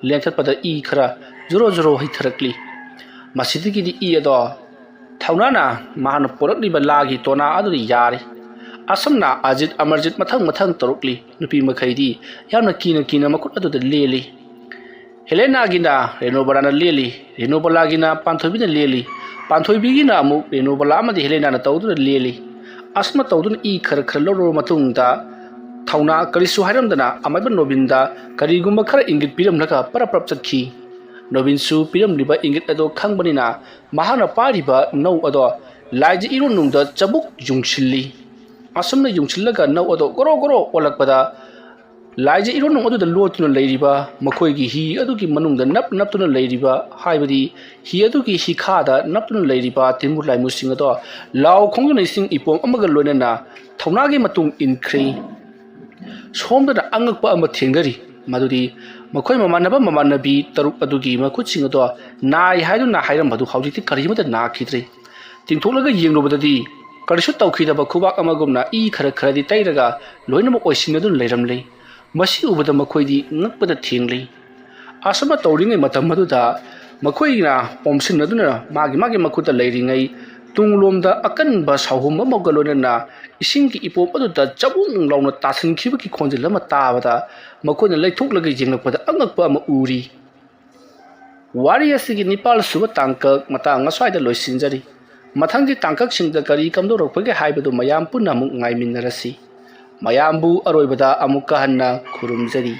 ꯂꯦꯟꯊꯠꯄꯗ ꯏ ꯈꯔ ꯖꯣꯔꯣ ꯍꯩꯊꯔꯛꯂꯤ ꯃꯁꯤꯗꯒꯤꯗꯤ ꯏ ꯑꯗꯣ ꯊꯧꯅꯥꯅ ꯃꯍꯥꯛꯅ ꯄꯣꯔꯛꯂꯤꯕ ꯂꯥꯒꯤ ꯇꯣꯅꯥ ꯑꯗꯨꯗ ꯌꯥꯔꯤ ꯑꯁꯨꯝꯅ ꯑꯖꯤꯠ ꯑꯃꯔꯖꯤꯠ ꯃꯊꯪ ꯇꯧꯔꯛꯂꯤ ꯅꯨꯄꯤ ꯃꯈꯩꯗꯤ ꯌꯥꯝꯅ ꯀꯤꯅ ꯃꯈꯨꯠ ꯑꯗꯨꯗ ꯂꯦꯜꯂꯤ ꯍꯦꯂꯦꯅꯥꯒꯤꯅ ꯔꯦꯅꯣꯕꯂꯥꯅ ꯂꯦꯜꯂꯤ ꯔꯦꯅꯣꯕꯂꯥꯒꯤꯅ ꯄꯥꯟꯊꯣꯏꯕꯤꯅ ꯂꯦꯜꯂꯤ ꯄꯥꯟꯊꯣꯏꯕꯤꯒꯤꯅ ꯑꯃꯨꯛ ꯔꯦꯅꯣꯕꯂꯥ ꯑꯃꯗꯤ ꯍꯦꯂꯦꯅꯥꯅ ꯇꯧꯗꯨꯅ ꯂꯦꯜꯂꯤ ꯑꯁꯨꯝꯅ ꯇꯧꯗꯨꯅ ꯏ ꯈꯔ ꯂꯧꯔꯕ ꯃꯇꯨꯡꯗ ꯊꯧꯅꯥ ꯀꯔꯤꯁꯨ ꯍꯥꯏꯔꯝꯗꯅ ꯑꯃꯥꯏꯕ ꯅꯣꯕꯤꯟꯗ ꯀꯔꯤꯒꯨꯝꯕ ꯈꯔ ꯏꯪꯒꯤꯠ ꯄꯤꯔꯝꯂꯒ ꯄꯔꯞ ꯆꯠꯈꯤ ꯅꯣꯕꯤꯟꯁꯨ ꯄꯤꯔꯝꯂꯤꯕ ꯏꯪꯒꯤꯠ ꯑꯗꯣ ꯈꯪꯕꯅꯤꯅ ꯃꯍꯥꯛꯅ ꯄꯥꯏꯔꯤꯕ ꯅꯧ ꯑꯗꯣ ꯂꯥꯏꯖ ꯏꯔꯣꯟꯅꯨꯡꯗ ꯆꯕꯨꯛ ꯌꯨꯡꯁꯤꯜꯂꯤ ꯑꯁꯨꯝꯅ ꯌꯨꯡꯁꯤꯜꯂꯒ ꯅꯧ ꯑꯗꯣ ꯒꯣꯔꯣ ꯑꯣꯜꯂꯛꯄꯗ ꯂꯥꯏꯖ ꯏꯔꯣꯟꯅꯨꯡ ꯑꯗꯨꯗ ꯂꯣꯠꯇꯨꯅ ꯂꯩꯔꯤꯕ ꯃꯈꯣꯏꯒꯤ ꯍꯤ ꯑꯗꯨꯒꯤ ꯃꯅꯨꯡꯗ ꯅꯞꯇꯨꯅ ꯂꯩꯔꯤꯕ ꯍꯥꯏꯕꯗꯤ ꯍꯤ ꯑꯗꯨꯒꯤ ꯍꯤꯈꯥꯗ ꯅꯞꯇꯨꯅ ꯂꯩꯔꯤꯕ ꯇꯤꯟꯃꯨ ꯂꯥꯏꯃꯨꯁꯤꯡ ꯑꯗꯣ ꯂꯥꯎ ꯈꯣꯡꯗꯨꯅ ꯏꯁꯤꯡ ꯏꯄꯣꯝ ꯑꯃꯒ ꯂꯣꯏꯅꯅ ꯊꯧꯅꯥꯒꯤ ꯃꯇꯨꯡ ꯏꯟꯈ꯭ꯔꯦ ꯁꯣꯝꯗꯅ ꯑꯉꯛꯄ ꯑꯃ ꯊꯦꯡꯅꯔꯤ ꯃꯗꯨꯗꯤ ꯃꯈꯣꯏ ꯃꯃꯥꯟꯅꯕꯤ ꯇꯔꯨꯛ ꯑꯗꯨꯒꯤ ꯃꯈꯨꯠꯁꯤꯡ ꯑꯗꯣ ꯅꯥꯏ ꯍꯥꯏꯗꯨꯅ ꯍꯥꯏꯔꯝꯕꯗꯨ ꯍꯧꯖꯤꯛꯇꯤ ꯀꯔꯤꯃꯠꯇ ꯅꯥꯈꯤꯗ꯭ꯔꯦ ꯇꯤꯡꯊꯣꯛꯂꯒ ꯌꯦꯡꯂꯨꯕꯗꯗꯤ ꯀꯔꯤꯁꯨ ꯇꯧꯈꯤꯗꯕ ꯈꯨꯕꯥꯛ ꯑꯃꯒꯨꯝꯅ ꯏ ꯈꯔꯗꯤ ꯇꯩꯔꯒ ꯂꯣꯏꯅꯃꯛ ꯑꯣꯏꯁꯤꯟꯅꯗꯨꯅ ꯂꯩꯔꯝꯂꯤ ꯃꯁꯤ ꯎꯕꯗ ꯃꯈꯣꯏꯗꯤ ꯉꯛꯄꯗ ꯊꯦꯡꯂꯤ ꯑꯁꯨꯝꯅ ꯇꯧꯔꯤꯉꯩ ꯃꯇꯝ ꯑꯗꯨꯗ ꯃꯈꯣꯏꯅ ꯄꯣꯝꯁꯤꯟꯅꯗꯨꯅ ꯃꯥꯒꯤ ꯃꯈꯨꯠꯇ ꯂꯩꯔꯤꯉꯩ ꯇꯨꯡꯂꯣꯝꯗ ꯑꯀꯟꯕ ꯁꯥꯎꯍꯨꯝ ꯑꯃꯒ ꯂꯣꯏꯅꯅ ꯏꯁꯤꯡꯒꯤ ꯏꯄꯣꯝ ꯑꯗꯨꯗ ꯆꯕꯨꯡ ꯂꯥꯎꯅ ꯇꯥꯁꯤꯟꯈꯤꯕꯒꯤ ꯈꯣꯟꯖꯦꯜ ꯑꯃ ꯇꯥꯕꯗ ꯃꯈꯣꯏꯅ ꯂꯩꯊꯣꯛꯂꯒ ꯌꯦꯡꯂꯛꯄꯗ ꯑꯉꯛꯄ ꯑꯃ ꯎꯔꯤ ꯋꯥꯔꯤ ꯑꯁꯤꯒꯤ 9ꯁꯨꯕ ꯇꯥꯡꯀꯛ ꯃꯇꯥꯡ ꯑꯁ꯭ꯋꯥꯏꯗ ꯂꯣꯏꯁꯤꯟꯖꯔꯤ ꯃꯊꯪꯒꯤ ꯇꯥꯡꯀꯛꯁꯤꯡꯗ ꯀꯔꯤ ꯀꯝꯗꯧꯔꯛꯄꯒꯦ ꯍꯥꯏꯕꯗꯨ ꯃꯌꯥꯝ ꯄꯨꯟꯅ ꯑꯃꯨꯛ ꯉꯥꯏꯃꯤꯟꯅꯔꯁꯤ ꯃꯌꯥꯝꯕꯨ ꯑꯔꯣꯏꯕꯗ ꯑꯃꯨꯛꯀ ꯍꯟꯅ ꯈꯨꯔꯨꯝꯖꯔꯤ